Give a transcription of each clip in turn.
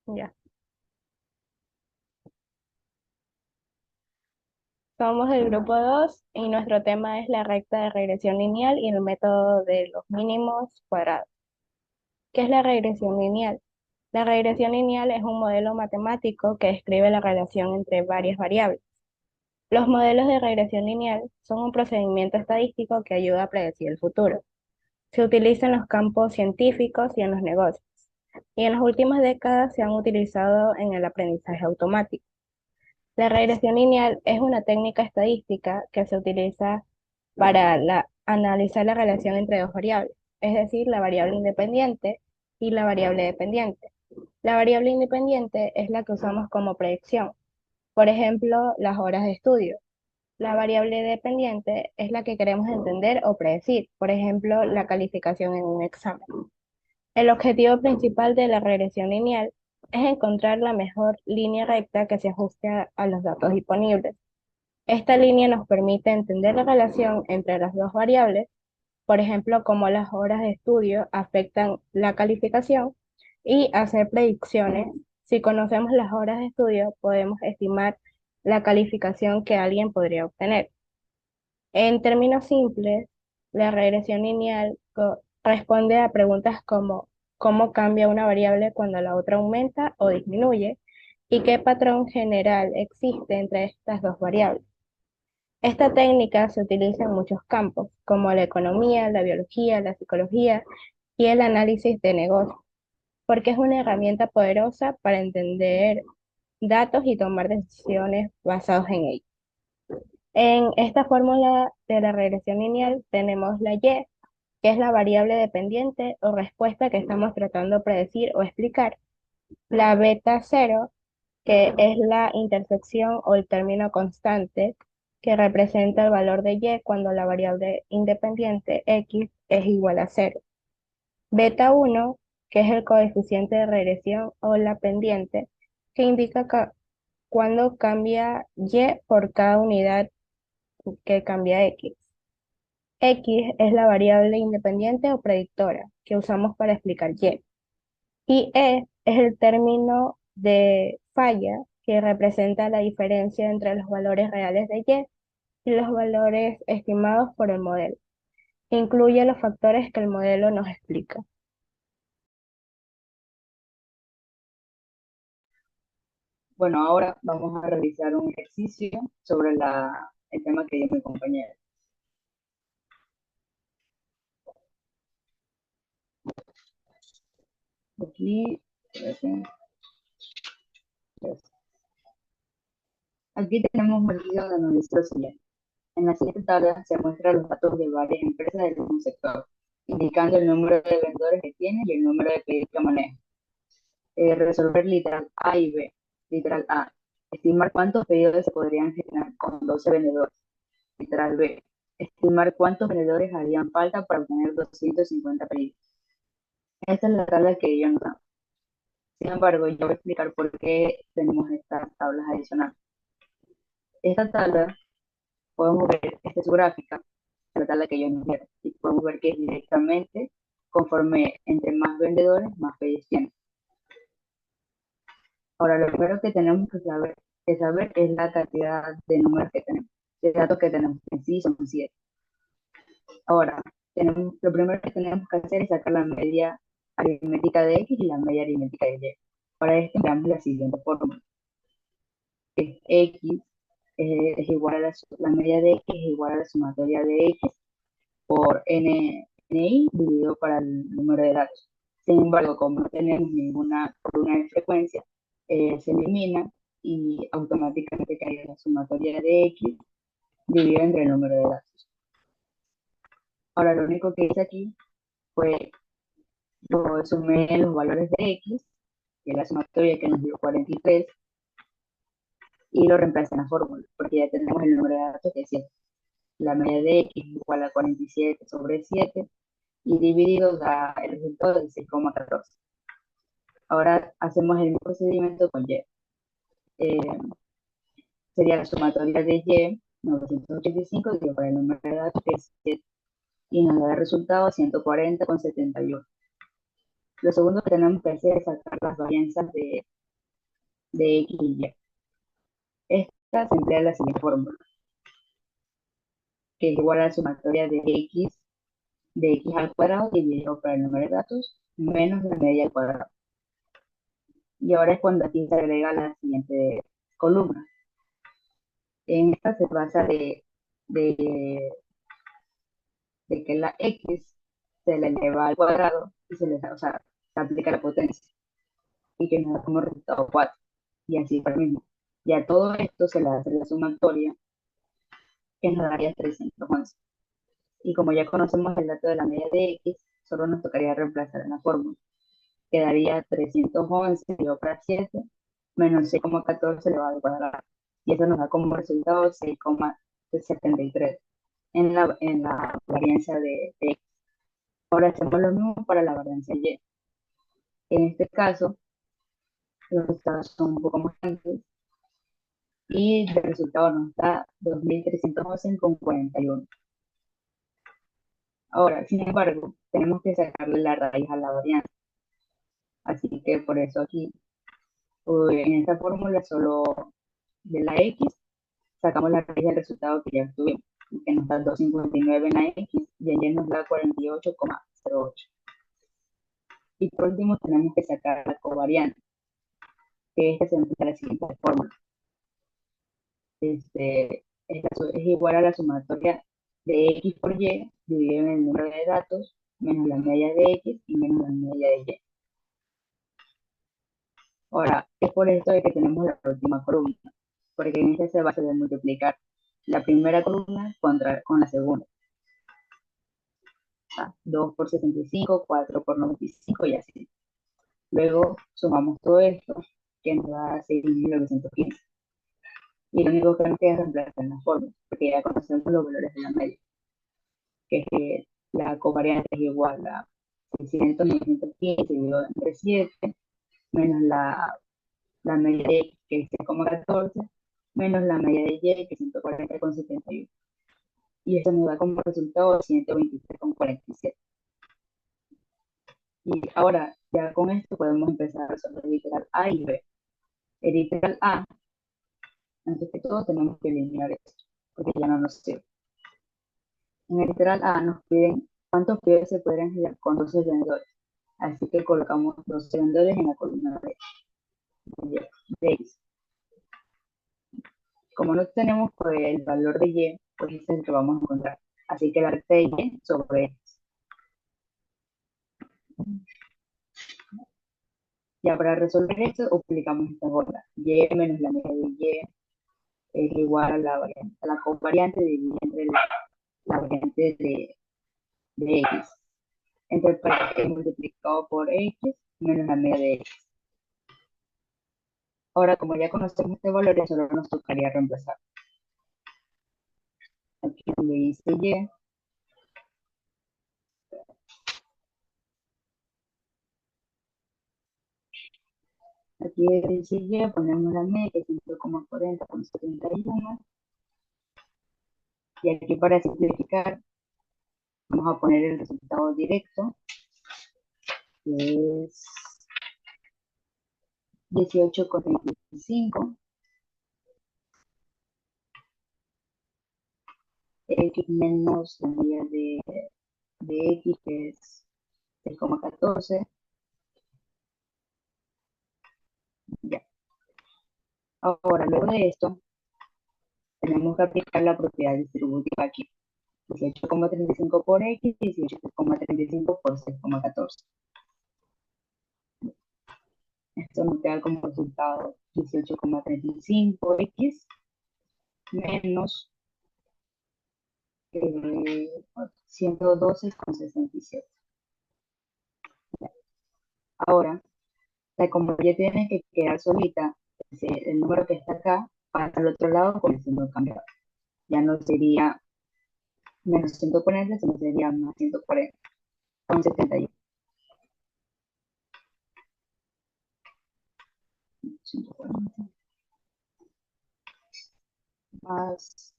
Ya. Somos el grupo 2 y nuestro tema es la recta de regresión lineal y el método de los mínimos cuadrados. ¿Qué es la regresión lineal? La regresión lineal es un modelo matemático que describe la relación entre varias variables. Los modelos de regresión lineal son un procedimiento estadístico que ayuda a predecir el futuro. Se utiliza en los campos científicos y en los negocios, y en las últimas décadas se han utilizado en el aprendizaje automático. La regresión lineal es una técnica estadística que se utiliza para analizar la relación entre dos variables, es decir, la variable independiente y la variable dependiente. La variable independiente es la que usamos como predicción, por ejemplo, las horas de estudio. La variable dependiente es la que queremos entender o predecir, por ejemplo, la calificación en un examen. El objetivo principal de la regresión lineal es encontrar la mejor línea recta que se ajuste a los datos disponibles. Esta línea nos permite entender la relación entre las dos variables, por ejemplo, cómo las horas de estudio afectan la calificación y hacer predicciones. Si conocemos las horas de estudio, podemos estimar la calificación que alguien podría obtener. En términos simples, la regresión lineal responde a preguntas como cómo cambia una variable cuando la otra aumenta o disminuye y qué patrón general existe entre estas dos variables. Esta técnica se utiliza en muchos campos, como la economía, la biología, la psicología y el análisis de negocios, porque es una herramienta poderosa para entender datos y tomar decisiones basados en ellos. En esta fórmula de la regresión lineal tenemos la Y, que es la variable dependiente o respuesta que estamos tratando de predecir o explicar. La beta cero, que es la intersección o el término constante que representa el valor de Y cuando la variable independiente X es igual a cero. Beta uno, que es el coeficiente de regresión o la pendiente, que indica cuando cambia Y por cada unidad que cambia X. X es la variable independiente o predictora que usamos para explicar Y. Y es el término de falla que representa la diferencia entre los valores reales de Y y los valores estimados por el modelo. Incluye los factores que el modelo nos explica. Bueno, ahora vamos a realizar un ejercicio sobre el tema que dio mi compañera. Aquí, aquí tenemos un ejercicio donde nos dice lo siguiente. En la siguiente tabla se muestran los datos de varias empresas del mismo sector, indicando el número de vendedores que tienen y el número de pedidos que manejan. Resolver literal A y B. Literal A. Estimar cuántos pedidos se podrían generar con 12 vendedores. Literal B. Estimar cuántos vendedores harían falta para obtener 250 pedidos. Esta es la tabla que ellos nos dan. Sin embargo, yo voy a explicar por qué tenemos estas tablas adicionales. Esta tabla, podemos ver, esta es su gráfica, la tabla que ellos nos dieron, y podemos ver que es directamente conforme entre más vendedores, más pedidos tienen. Ahora, lo primero que tenemos que saber es la cantidad de números que tenemos, de datos que tenemos, en sí son 7. Ahora, lo primero que tenemos que hacer es sacar la media aritmética de X y la media aritmética de Y. Para esto empleamos la siguiente fórmula. X es igual a la media de X es igual a la sumatoria de X por NI dividido para el número de datos. Sin embargo, como no tenemos ninguna columna de frecuencia, se elimina y automáticamente cae la sumatoria de X dividido entre el número de datos. Ahora, lo único que hice aquí fue lo sumé en los valores de X, que es la sumatoria que nos dio 43, y lo reemplacé en la fórmula, porque ya tenemos el número de datos que es 7. La media de X es igual a 47 sobre 7 y dividido da el resultado de 6,14. Ahora hacemos el mismo procedimiento con Y. Eh, Sería la sumatoria de Y, 985, dividido por el número de datos que es 7 y nos da el resultado 140,71. Lo segundo que tenemos que hacer es sacar las varianzas de X y Y. Esta se emplea la siguiente fórmula, que es igual a la sumatoria de X al cuadrado dividido por el número de datos menos la media al cuadrado. Y ahora es cuando aquí se agrega la siguiente columna. En esta se basa de, de que la X se le eleva al cuadrado y se le da, o sea, se aplica la potencia y que nos da como resultado 4. Y así por el mismo. Y a todo esto se le hace la sumatoria que nos daría 311. Y como ya conocemos el dato de la media de X, solo nos tocaría reemplazar en la fórmula. Quedaría 311 dividido por 7 menos 6,14 elevado al cuadrado. Y eso nos da como resultado 6,73 en la varianza de X. Ahora hacemos lo mismo para la varianza Y. En este caso, los resultados son un poco más grandes y el resultado nos da 2311,41. Ahora, sin embargo, tenemos que sacarle la raíz a la varianza. Así que por eso aquí, en esta fórmula solo de la X, sacamos la raíz del resultado que ya obtuvimos, que nos da 259 en la X y en Y nos da 48,08. Y por último tenemos que sacar la covariante, que esta se emplea de la siguiente fórmula. Es igual a la sumatoria de X por Y dividido en el número de datos menos la media de X y menos la media de Y. Ahora, es por esto de que tenemos la última columna, porque en esta se basa de multiplicar la primera columna con la segunda. O sea, 2 por 65, 4 por 95 y así. Luego sumamos todo esto, que nos da 6.915. Y lo único que nos queda es reemplazar en la fórmula, porque ya conocemos los valores de la media, que es que la covariante es igual a 600.915 dividido entre 7, menos la media de X, que es 6,14, menos la media de Y, que es 140,71. Y eso nos da como resultado 123,47. Y ahora, ya con esto podemos empezar a resolver el literal A y B. El literal A, antes que todo, tenemos que eliminar esto, porque ya no nos sirve. En el literal A nos piden cuántos pibes se podrían generar con 12 vendedores. Así que colocamos 12 vendedores en la columna de X. Como no tenemos pues, el valor de Y, pues ese es el que vamos a encontrar. Así que la recta de Y sobre X. Ya para resolver esto, aplicamos esta fórmula. Y menos la media de Y es igual a la covariante dividida entre la variante de X. Entonces, para que multiplicado por X menos la media de X. Ahora, como ya conocemos este valor, ya solo nos tocaría reemplazar. Aquí donde dice Y, aquí dice Y, ponemos la media, que es 5,40,71. Y aquí para simplificar, vamos a poner el resultado directo, que es 18,35. X menos la media de X, que es 6,14. Ya. Ahora, luego de esto, tenemos que aplicar la propiedad distributiva aquí. 18,35 por X, 18,35 por 6,14. Esto nos queda como resultado 18,35X menos 112,67. Ahora, como ya tiene que quedar solita, el número que está acá pasa al otro lado con el signo cambiado. Ya no sería menos 140, sino sería más 140 con 71. 140 más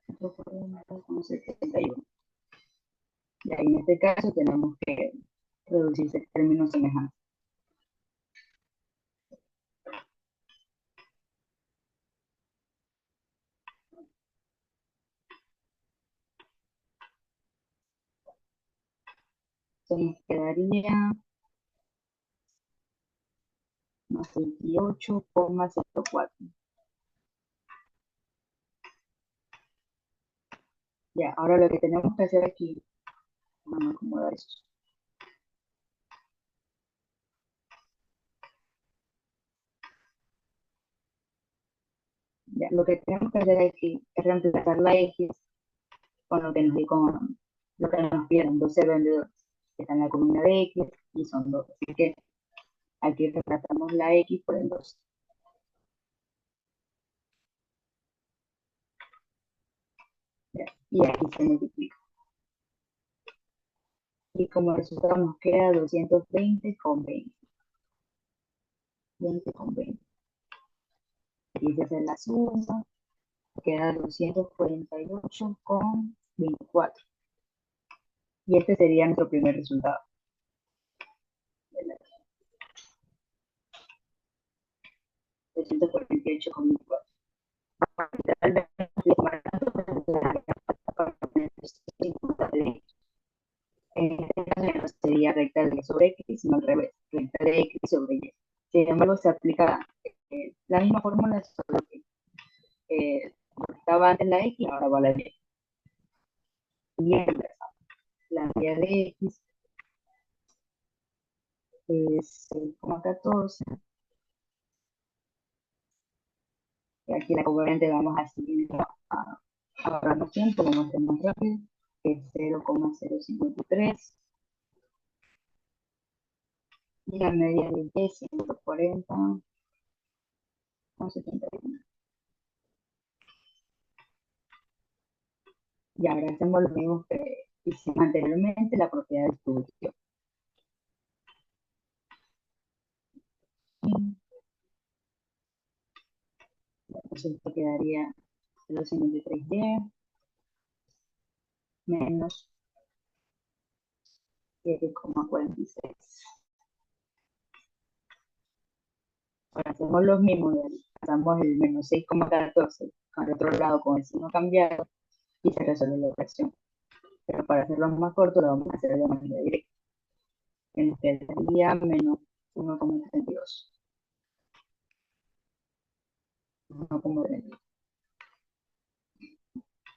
140 con 71. Y ahí en este caso tenemos que reducirse términos semejantes. nos quedaría más 28,04. Ya, ahora lo que tenemos que hacer aquí, vamos a acomodar eso. Ya, lo que tenemos que hacer aquí es reemplazar la X con lo que con lo que nos pidieron 12 vendedores que están en la columna de X y son 2. Así que aquí reemplazamos la X por el 12. Ya, y aquí se multiplica. Y como resultado nos queda 220,20. 20,20. Aquí se hace la suma, queda 248,24. Y este sería nuestro primer resultado. 248,24. En este caso ya no sería recta de y sobre x, sino al revés, recta de x sobre y. Sin embargo, se aplica la misma fórmula, solo que estaba antes la x, ahora va la y. Y la media de x es 6,14. Y aquí la componente vamos a seguir a ahorrarnos tiempo, vamos a hacer más rápido, que es 0,053. Y la media de y, 140,71. Y ahora hacemos lo mismo que hicimos anteriormente, la propiedad de distribución. Entonces esto quedaría 0,53y menos 7,46. Ahora hacemos los mismos, pasamos el menos 6,14 al otro lado con el signo cambiado y se resuelve la operación. Pero para hacerlo más corto lo vamos a hacer de manera directa. Que nos quedaría menos 1,32. 1,32.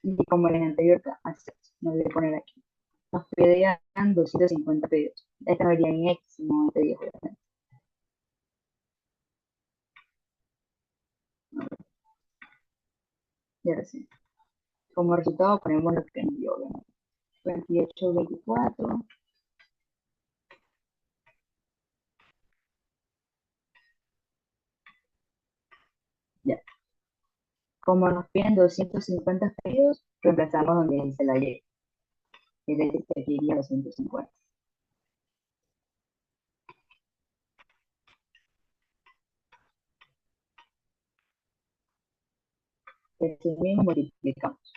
Y como en el anterior caso, no voy a poner aquí. Nos quedarían 250 pedidos. Esta no iría en X, sino en 10, obviamente. Y ahora sí. Como resultado ponemos lo que nos dio, obviamente. 28,24. Ya. Como nos piden 250 pedidos, reemplazamos donde dice la Y. Es decir, que aquí iría 250. Este mismo multiplicamos.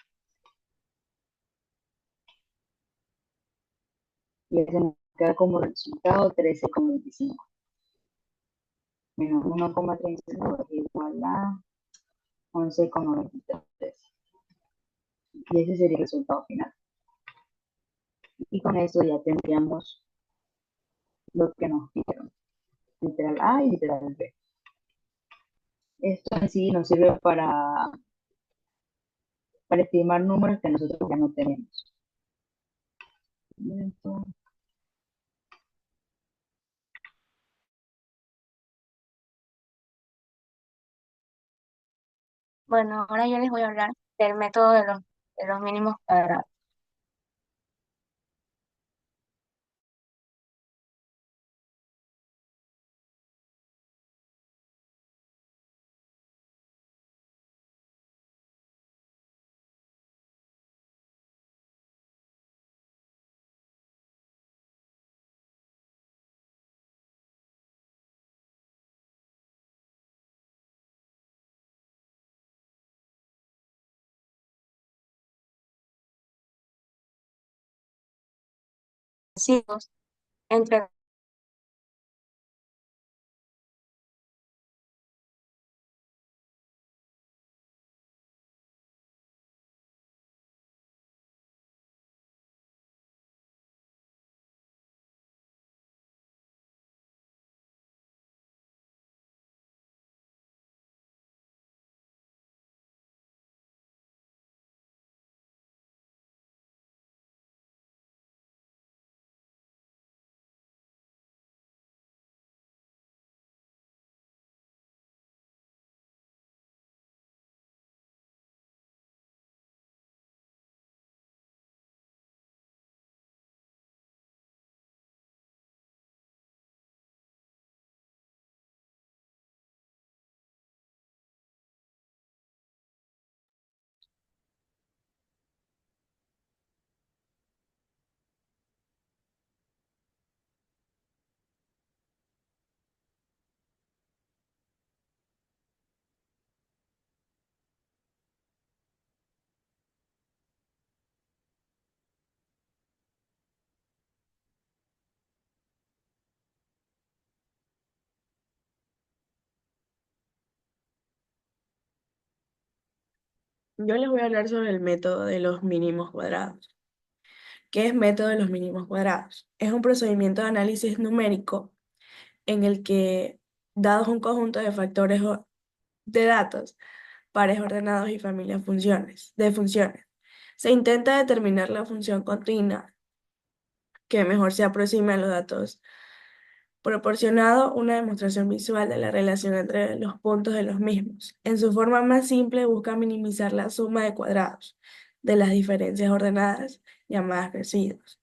Y ese nos queda como resultado 13,25. Menos 1,32 es igual a 11,93. Y ese sería el resultado final. Y con eso ya tendríamos lo que nos pidieron. Literal A y literal B. Esto en sí nos sirve para estimar números que nosotros ya no tenemos. Bueno, ahora yo les voy a hablar del método de los mínimos cuadrados. Entre Yo les voy a hablar sobre el método de los mínimos cuadrados. ¿Qué es método de los mínimos cuadrados? Es un procedimiento de análisis numérico en el que, dados un conjunto de factores de datos, pares ordenados y familias de funciones, se intenta determinar la función continua que mejor se aproxime a los datos, proporcionado una demostración visual de la relación entre los puntos de los mismos. En su forma más simple, busca minimizar la suma de cuadrados de las diferencias ordenadas llamadas residuos.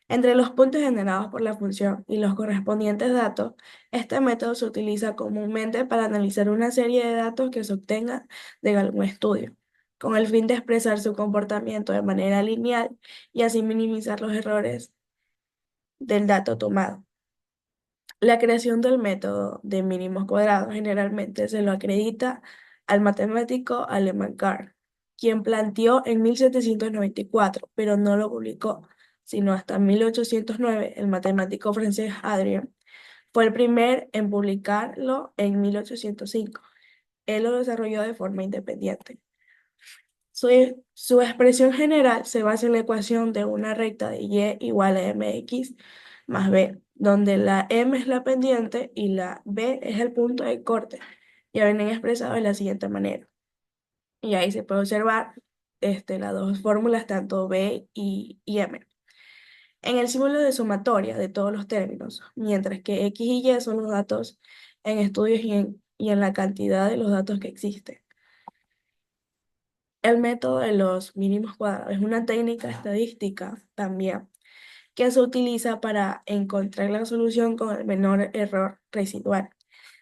Entre los puntos generados por la función y los correspondientes datos, este método se utiliza comúnmente para analizar una serie de datos que se obtengan de algún estudio, con el fin de expresar su comportamiento de manera lineal y así minimizar los errores del dato tomado. La creación del método de mínimos cuadrados generalmente se lo acredita al matemático alemán Karl, quien planteó en 1794, pero no lo publicó, sino hasta 1809, el matemático francés Adrien fue el primer en publicarlo en 1805. Él lo desarrolló de forma independiente. Su expresión general se basa en la ecuación de una recta de y igual a mx más b, donde la m es la pendiente y la b es el punto de corte. Ya vienen expresados de la siguiente manera. Y ahí se puede observar las dos fórmulas, tanto b y m. En el símbolo de sumatoria de todos los términos, mientras que x y y son los datos en estudios y en la cantidad de los datos que existen. El método de los mínimos cuadrados es una técnica estadística también que se utiliza para encontrar la solución con el menor error residual.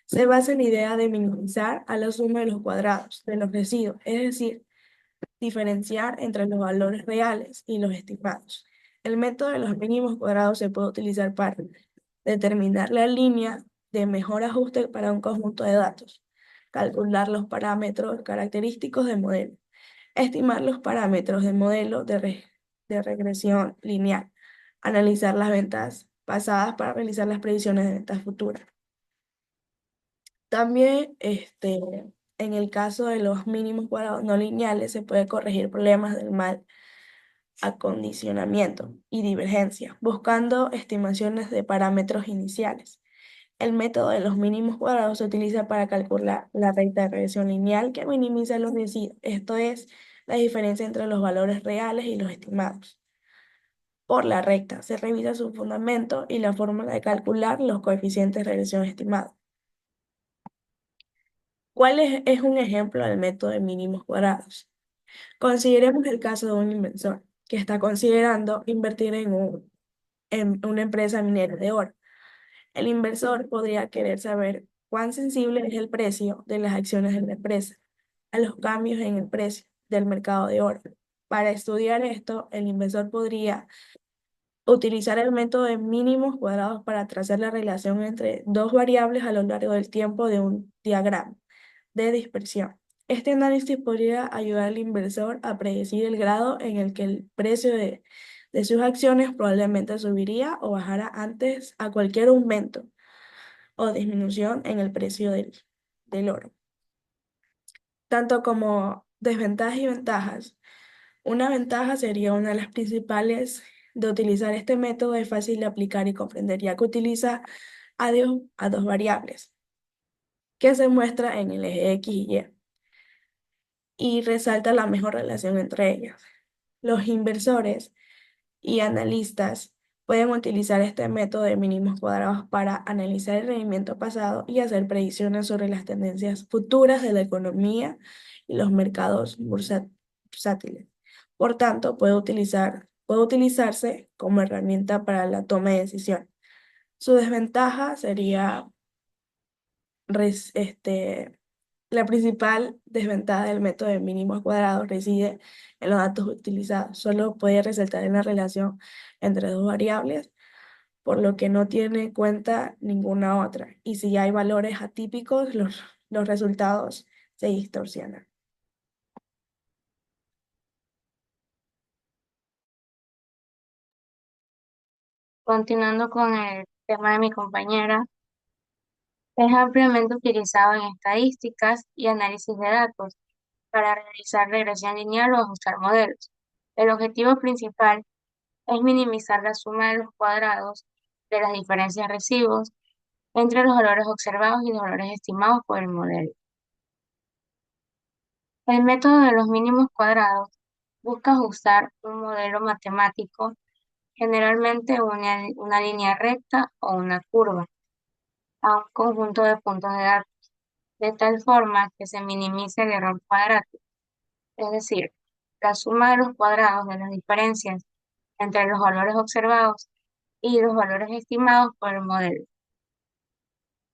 Se basa en la idea de minimizar a la suma de los cuadrados de los residuos, es decir, diferenciar entre los valores reales y los estimados. El método de los mínimos cuadrados se puede utilizar para determinar la línea de mejor ajuste para un conjunto de datos, calcular los parámetros característicos del modelo, estimar los parámetros del modelo de regresión lineal, analizar las ventas pasadas para realizar las predicciones de ventas futuras. También, en el caso de los mínimos cuadrados no lineales, se puede corregir problemas del mal acondicionamiento y divergencia, buscando estimaciones de parámetros iniciales. El método de los mínimos cuadrados se utiliza para calcular la recta de regresión lineal que minimiza los residuos, esto es, la diferencia entre los valores reales y los estimados. Por la recta, se revisa su fundamento y la fórmula de calcular los coeficientes de regresión estimados. ¿Cuál es un ejemplo del método de mínimos cuadrados? Consideremos el caso de un inversor que está considerando invertir en una empresa minera de oro. El inversor podría querer saber cuán sensible es el precio de las acciones de la empresa a los cambios en el precio del mercado de oro. Para estudiar esto, el inversor podría utilizar el método de mínimos cuadrados para trazar la relación entre dos variables a lo largo del tiempo de un diagrama de dispersión. Este análisis podría ayudar al inversor a predecir el grado en el que el precio de sus acciones probablemente subiría o bajara antes a cualquier aumento o disminución en el precio del oro. Tanto como desventajas y ventajas. Una ventaja sería una de las principales de utilizar este método, es fácil de aplicar y comprender, ya que utiliza a dos variables que se muestra en el eje X y resalta la mejor relación entre ellas. Los inversores y analistas pueden utilizar este método de mínimos cuadrados para analizar el rendimiento pasado y hacer predicciones sobre las tendencias futuras de la economía y los mercados bursátiles. Por tanto, puede utilizarse como herramienta para la toma de decisión. Su desventaja sería res- este, la principal desventaja del método de mínimos cuadrados reside en los datos utilizados. Solo puede resaltar en la relación entre dos variables, por lo que no tiene en cuenta ninguna otra. Y si hay valores atípicos, los resultados se distorsionan. Continuando con el tema de mi compañera, es ampliamente utilizado en estadísticas y análisis de datos para realizar regresión lineal o ajustar modelos. El objetivo principal es minimizar la suma de los cuadrados de las diferencias residuos entre los valores observados y los valores estimados por el modelo. El método de los mínimos cuadrados busca ajustar un modelo matemático, generalmente una línea recta o una curva, a un conjunto de puntos de datos, de tal forma que se minimice el error cuadrático, es decir, la suma de los cuadrados de las diferencias entre los valores observados y los valores estimados por el modelo.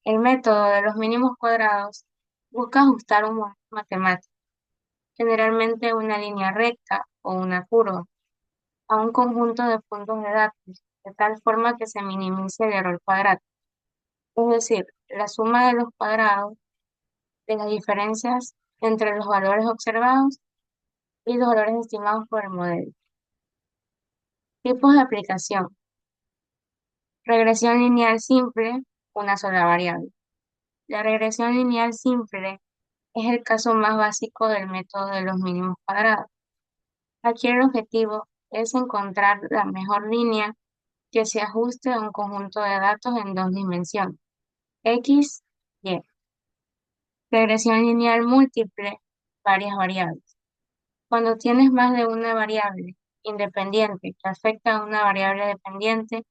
El método de los mínimos cuadrados busca ajustar un modelo matemático, generalmente una línea recta o una curva, a un conjunto de puntos de datos, de tal forma que se minimice el error cuadrático, es decir, la suma de los cuadrados de las diferencias entre los valores observados y los valores estimados por el modelo. Tipos de aplicación. Regresión lineal simple, una sola variable. La regresión lineal simple es el caso más básico del método de los mínimos cuadrados. Aquí el objetivo es encontrar la mejor línea que se ajuste a un conjunto de datos en dos dimensiones, X, Y. Regresión lineal múltiple, varias variables. Cuando tienes más de una variable independiente que afecta a una variable dependiente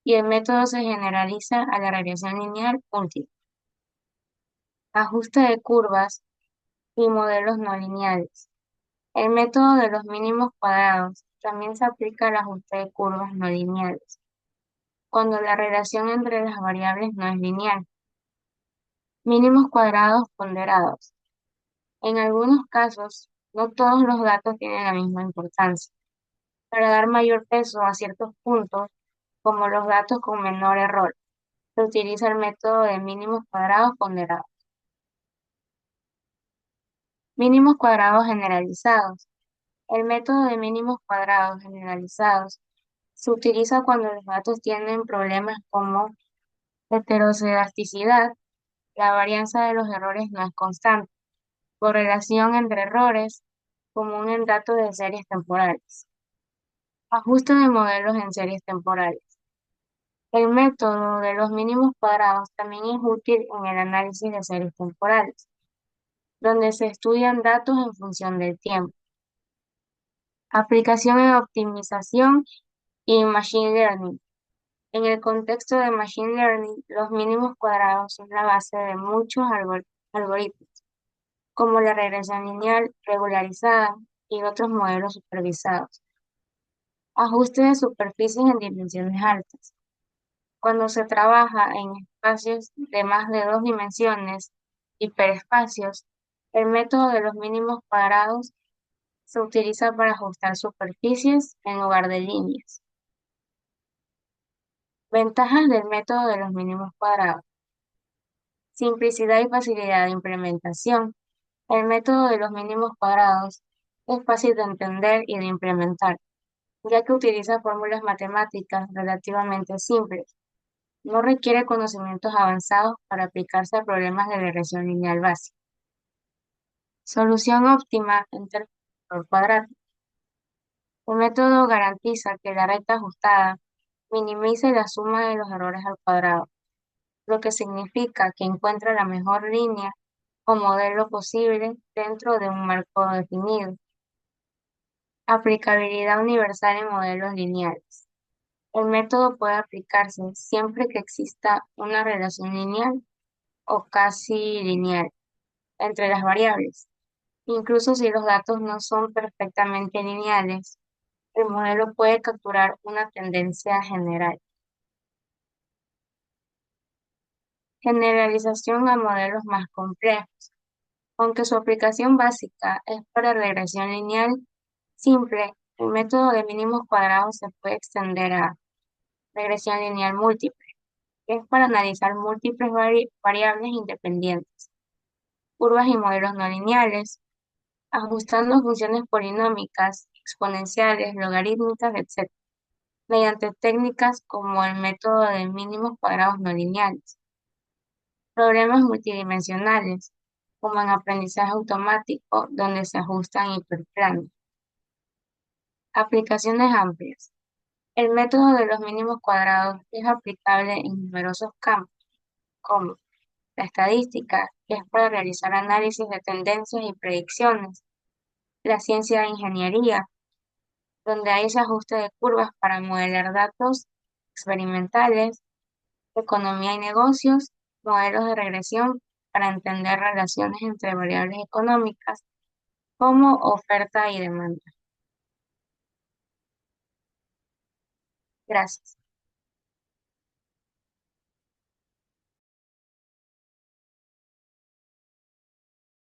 y el método se generaliza a la regresión lineal múltiple. Ajuste de curvas y modelos no lineales. El método de los mínimos cuadrados también se aplica al ajuste de curvas no lineales, cuando la relación entre las variables no es lineal. Mínimos cuadrados ponderados. En algunos casos, no todos los datos tienen la misma importancia. Para dar mayor peso a ciertos puntos, como los datos con menor error, se utiliza el método de mínimos cuadrados ponderados. Mínimos cuadrados generalizados. El método de mínimos cuadrados generalizados se utiliza cuando los datos tienen problemas como heterocedasticidad, la varianza de los errores no es constante, correlación entre errores, común en datos de series temporales. Ajuste de modelos en series temporales. El método de los mínimos cuadrados también es útil en el análisis de series temporales, donde se estudian datos en función del tiempo. Aplicación en optimización y machine learning. En el contexto de machine learning, los mínimos cuadrados son la base de muchos algoritmos, como la regresión lineal regularizada y otros modelos supervisados. Ajuste de superficies en dimensiones altas. Cuando se trabaja en espacios de más de dos dimensiones, hiperespacios, el método de los mínimos cuadrados se utiliza para ajustar superficies en lugar de líneas. Ventajas del método de los mínimos cuadrados. Simplicidad y facilidad de implementación. El método de los mínimos cuadrados es fácil de entender y de implementar, ya que utiliza fórmulas matemáticas relativamente simples. No requiere conocimientos avanzados para aplicarse a problemas de regresión lineal básica. Solución óptima en términos de error cuadrático. El método garantiza que la recta ajustada minimice la suma de los errores al cuadrado, lo que significa que encuentra la mejor línea o modelo posible dentro de un marco definido. Aplicabilidad universal en modelos lineales. El método puede aplicarse siempre que exista una relación lineal o casi lineal entre las variables. Incluso si los datos no son perfectamente lineales, el modelo puede capturar una tendencia general. Generalización a modelos más complejos. Aunque su aplicación básica es para regresión lineal simple, el método de mínimos cuadrados se puede extender a regresión lineal múltiple, que es para analizar múltiples variables independientes, curvas y modelos no lineales, ajustando funciones polinómicas, exponenciales, logarítmicas, etc., mediante técnicas como el método de mínimos cuadrados no lineales. Problemas multidimensionales. como en aprendizaje automático, donde se ajustan hiperplanos. Aplicaciones amplias. El método de los mínimos cuadrados es aplicable en numerosos campos, como la estadística, que es para realizar análisis de tendencias y predicciones, la ciencia de ingeniería, donde hay ese ajuste de curvas para modelar datos experimentales, economía y negocios, modelos de regresión para entender relaciones entre variables económicas como oferta y demanda. Gracias.